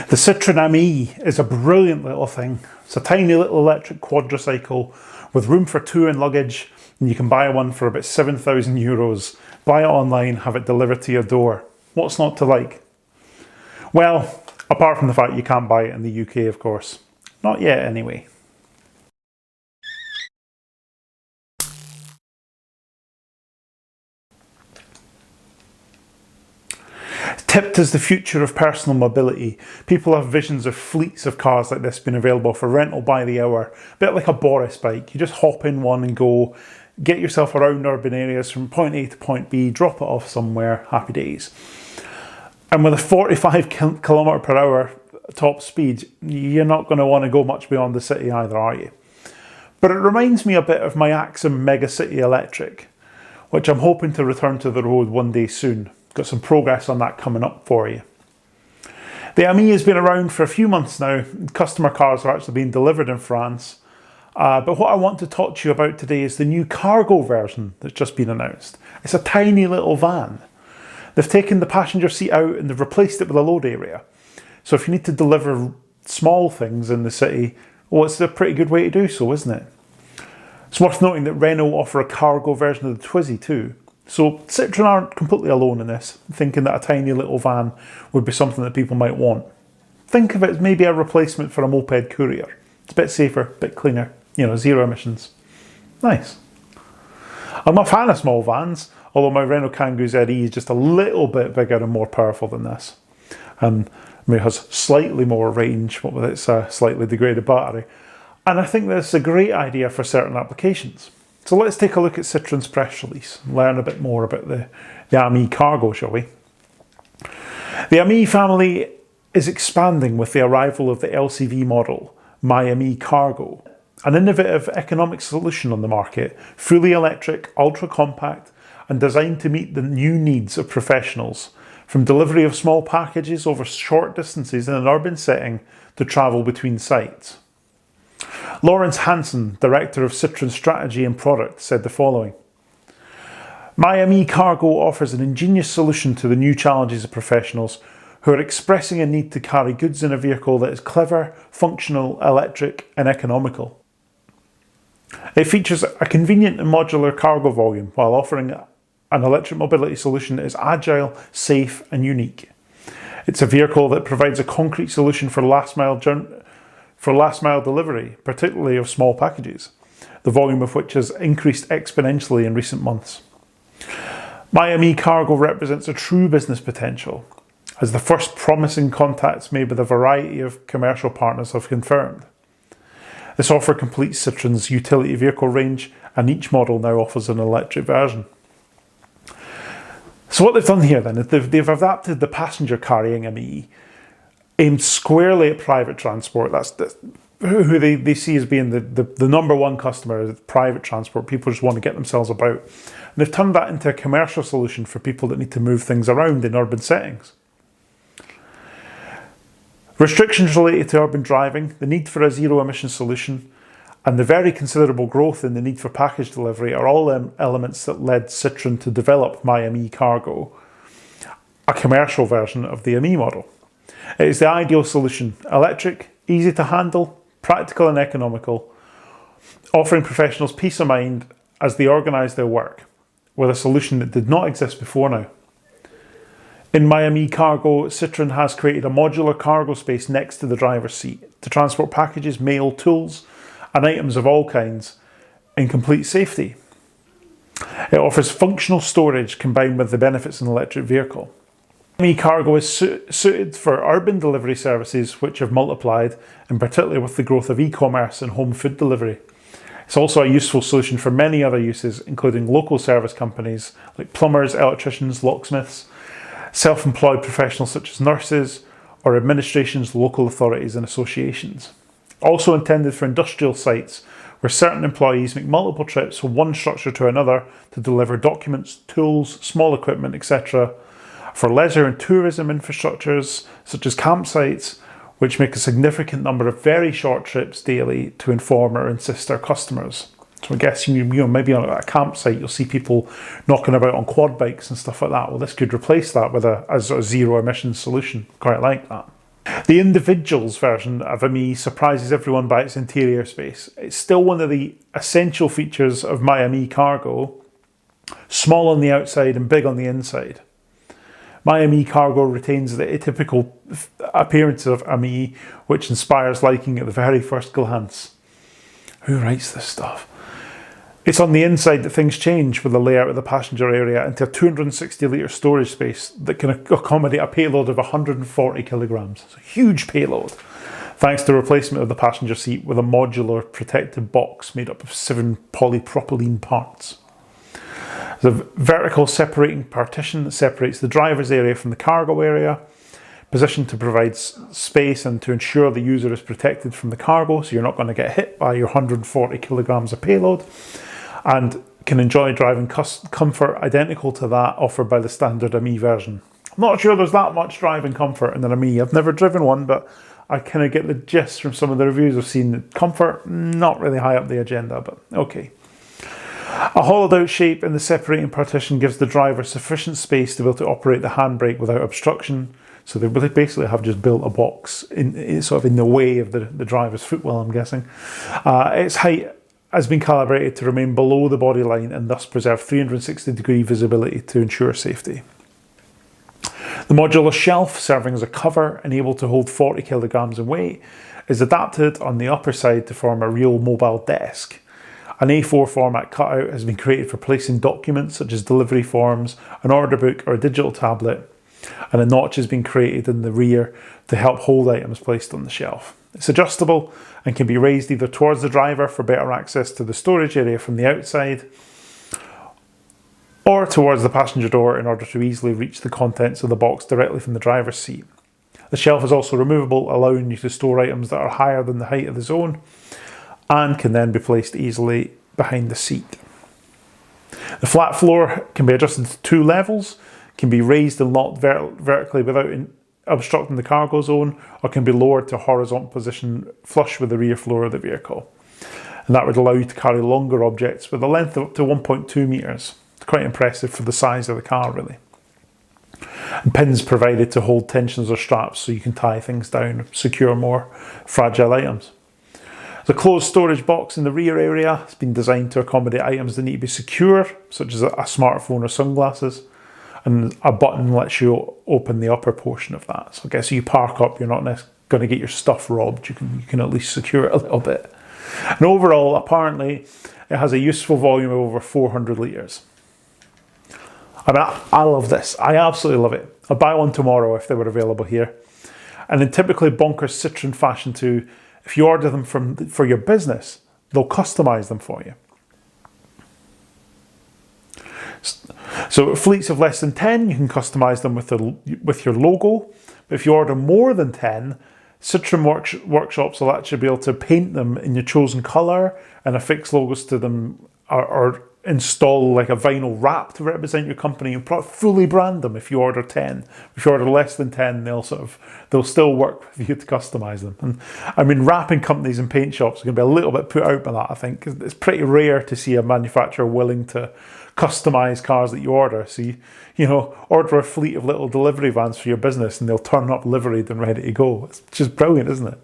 The Citroen Ami is a brilliant little thing. It's a tiny little electric quadricycle with room for two in luggage, and you can buy one for about €7,000. Buy it online, have it delivered to your door. What's not to like? Well, apart from the fact you can't buy it in the UK, of course. Not yet, anyway. Tipped as the future of personal mobility, people have visions of fleets of cars like this being available for rental by the hour, a bit like a Boris bike. You just hop in one and go, get yourself around urban areas from point A to point B, drop it off somewhere, happy days. And with a 45 km per hour top speed, you're not going to want to go much beyond the city either, are you? But it reminds me a bit of my Axum Mega City Electric, which I'm hoping to return to the road one day soon. Got some progress on that coming up for you. The Ami has been around for a few months now. Customer cars are actually being delivered in France. But what I want to talk to you about today is the new cargo version that's just been announced. It's a tiny little van. They've taken the passenger seat out and they've replaced it with a load area. So if you need to deliver small things in the city, well, it's a pretty good way to do so, isn't it? It's worth noting that Renault offer a cargo version of the Twizy too. So Citroen aren't completely alone in this, thinking that a tiny little van would be something that people might want. Think of it as maybe a replacement for a moped courier. It's a bit safer, a bit cleaner, you know, zero emissions. Nice. I'm a fan of small vans, although my Renault Kangoo ZE is just a little bit bigger and more powerful than this. It has slightly more range, what with its slightly degraded battery. And I think that's a great idea for certain applications. So let's take a look at Citroen's press release and learn a bit more about the Ami Cargo, shall we? The Ami family is expanding with the arrival of the LCV model, My Ami Cargo, an innovative economic solution on the market, fully electric, ultra compact, and designed to meet the new needs of professionals, from delivery of small packages over short distances in an urban setting to travel between sites. Lawrence Hansen, Director of Citroen Strategy and Product, said the following: My Ami Cargo offers an ingenious solution to the new challenges of professionals who are expressing a need to carry goods in a vehicle that is clever, functional, electric and economical. It features a convenient and modular cargo volume while offering an electric mobility solution that is agile, safe and unique. It's a vehicle that provides a concrete solution for last mile delivery, particularly of small packages, the volume of which has increased exponentially in recent months. My Ami Cargo represents a true business potential, as the first promising contacts made with a variety of commercial partners have confirmed. This offer completes Citroen's utility vehicle range, and each model now offers an electric version. So what they've done here then is they've adapted the passenger carrying Ami, aimed squarely at private transport. That's who they see as being the number one customer is private transport. People just want to get themselves about. And they've turned that into a commercial solution for people that need to move things around in urban settings. Restrictions related to urban driving, the need for a zero emission solution, and the very considerable growth in the need for package delivery are all elements that led Citroen to develop My Ami Cargo, a commercial version of the Ami model. It is the ideal solution: electric, easy to handle, practical and economical, offering professionals peace of mind as they organise their work, with a solution that did not exist before now. In My Ami Cargo, Citroen has created a modular cargo space next to the driver's seat to transport packages, mail, tools and items of all kinds in complete safety. It offers functional storage combined with the benefits of an electric vehicle. Ami Cargo is suited for urban delivery services which have multiplied, and particularly with the growth of e-commerce and home food delivery. It's also a useful solution for many other uses, including local service companies like plumbers, electricians, locksmiths, self-employed professionals such as nurses, or administrations, local authorities and associations. Also intended for industrial sites where certain employees make multiple trips from one structure to another to deliver documents, tools, small equipment, etc. For leisure and tourism infrastructures such as campsites, which make a significant number of very short trips daily to inform or assist their customers. So I guess maybe on a campsite you'll see people knocking about on quad bikes and stuff like that. Well, this could replace that with a zero emission solution. Quite like that. The individuals version of Ami surprises everyone by its interior space. It's still one of the essential features of my Ami Cargo, small on the outside and big on the inside. My Ami Cargo retains the atypical appearance of Ami, which inspires liking at the very first glance. Who writes this stuff? It's on the inside that things change with the layout of the passenger area into a 260 litre storage space that can accommodate a payload of 140 kilograms. It's a huge payload, thanks to replacement of the passenger seat with a modular protective box made up of 7 polypropylene parts. There's a vertical separating partition that separates the driver's area from the cargo area, positioned to provide space and to ensure the user is protected from the cargo, so you're not going to get hit by your 140 kilograms of payload, and can enjoy driving comfort identical to that offered by the standard Ami version. I'm not sure there's that much driving comfort in an Ami. I've never driven one, but I kind of get the gist from some of the reviews I've seen. Comfort, not really high up the agenda, but okay. A hollowed out shape in the separating partition gives the driver sufficient space to be able to operate the handbrake without obstruction. So they basically have just built a box sort of in the way of the driver's footwell, I'm guessing. Its height has been calibrated to remain below the body line and thus preserve 360-degree visibility to ensure safety. The modular shelf, serving as a cover and able to hold 40 kilograms in weight, is adapted on the upper side to form a real mobile desk. An A4 format cutout has been created for placing documents such as delivery forms, an order book or a digital tablet, and a notch has been created in the rear to help hold items placed on the shelf. It's adjustable and can be raised either towards the driver for better access to the storage area from the outside, or towards the passenger door in order to easily reach the contents of the box directly from the driver's seat. The shelf is also removable, allowing you to store items that are higher than the height of the zone, and can then be placed easily behind the seat. The flat floor can be adjusted to 2 levels, can be raised and locked vertically without obstructing the cargo zone, or can be lowered to a horizontal position flush with the rear floor of the vehicle. And that would allow you to carry longer objects with a length of up to 1.2 metres. It's quite impressive for the size of the car, really. And pins provided to hold tensions or straps so you can tie things down, secure more fragile items. The closed storage box in the rear area has been designed to accommodate items that need to be secure, such as a smartphone or sunglasses, and a button lets you open the upper portion of that. So I guess you park up, you're not going to get your stuff robbed. You can at least secure it a little bit. And overall, apparently, it has a useful volume of over 400 litres. I mean, I love this. I absolutely love it. I'd buy one tomorrow if they were available here. And in typically bonkers Citroen fashion too, if you order them for your business, they'll customise them for you. So fleets of less than 10, you can customise them with your logo. But if you order more than 10, Citroen workshops will actually be able to paint them in your chosen colour and affix logos to them, or install like a vinyl wrap to represent your company and fully brand them if you order 10. If you order less than 10, they'll still work with you to customise them. And I mean, wrapping companies and paint shops are going to be a little bit put out by that, I think, because it's pretty rare to see a manufacturer willing to customise cars that you order. So you know, order a fleet of little delivery vans for your business and they'll turn up liveried and ready to go. It's just brilliant, isn't it?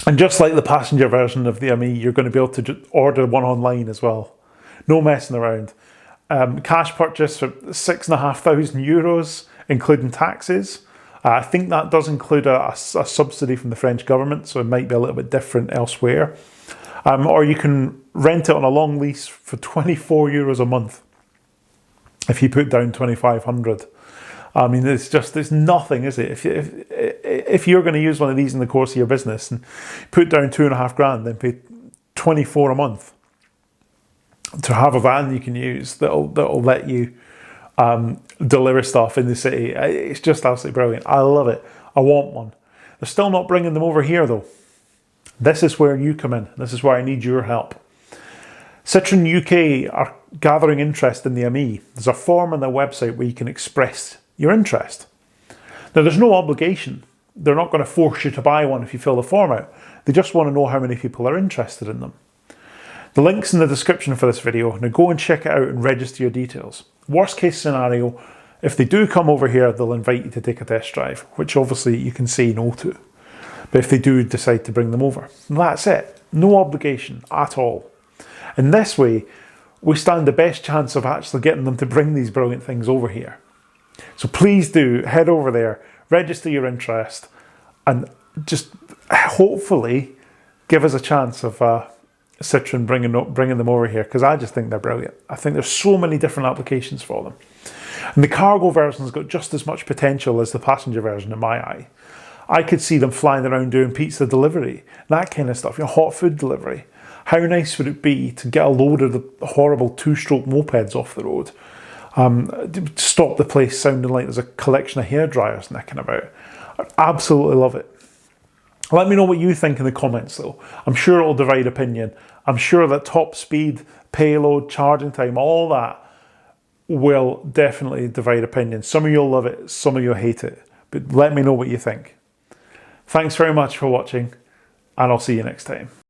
And just like the passenger version of the Ami, you're going to be able to just order one online as well. No messing around. Cash purchase for €6,500, including taxes. I think that does include a subsidy from the French government, so it might be a little bit different elsewhere. Or you can rent it on a long lease for €24 a month if you put down 2,500. I mean, it's nothing, is it? If you're going to use one of these in the course of your business and put down $2,500, then pay 24 a month to have a van you can use that'll let you deliver stuff in the city. It's just absolutely brilliant. I love it. I want one. They're still not bringing them over here though. This is where you come in. This is where I need your help. Citroen UK are gathering interest in the Ami. There's a form on their website where you can express your interest. Now, there's no obligation. They're not going to force you to buy one if you fill the form out. They just want to know how many people are interested in them. The link's in the description for this video. Now go and check it out and register your details. Worst case scenario, If they do come over here, they'll invite you to take a test drive, which obviously you can say no to. But if they do decide to bring them over, that's it. No obligation at all. In this way, we stand the best chance of actually getting them to bring these brilliant things over here. So please do head over there, register your interest, and just hopefully give us a chance of Citroen bringing them over here, because I just think they're brilliant. I think there's so many different applications for them. And the cargo version's got just as much potential as the passenger version in my eye. I could see them flying around doing pizza delivery, that kind of stuff, hot food delivery. How nice would it be to get a load of the horrible two-stroke mopeds off the road? Stop the place sounding like there's a collection of hairdryers nicking about. I absolutely love it. Let me know what you think in the comments though. I'm sure it'll divide opinion. I'm sure that top speed, payload, charging time, all that will definitely divide opinion. Some of you'll love it, some of you'll hate it. But let me know what you think. Thanks very much for watching, and I'll see you next time.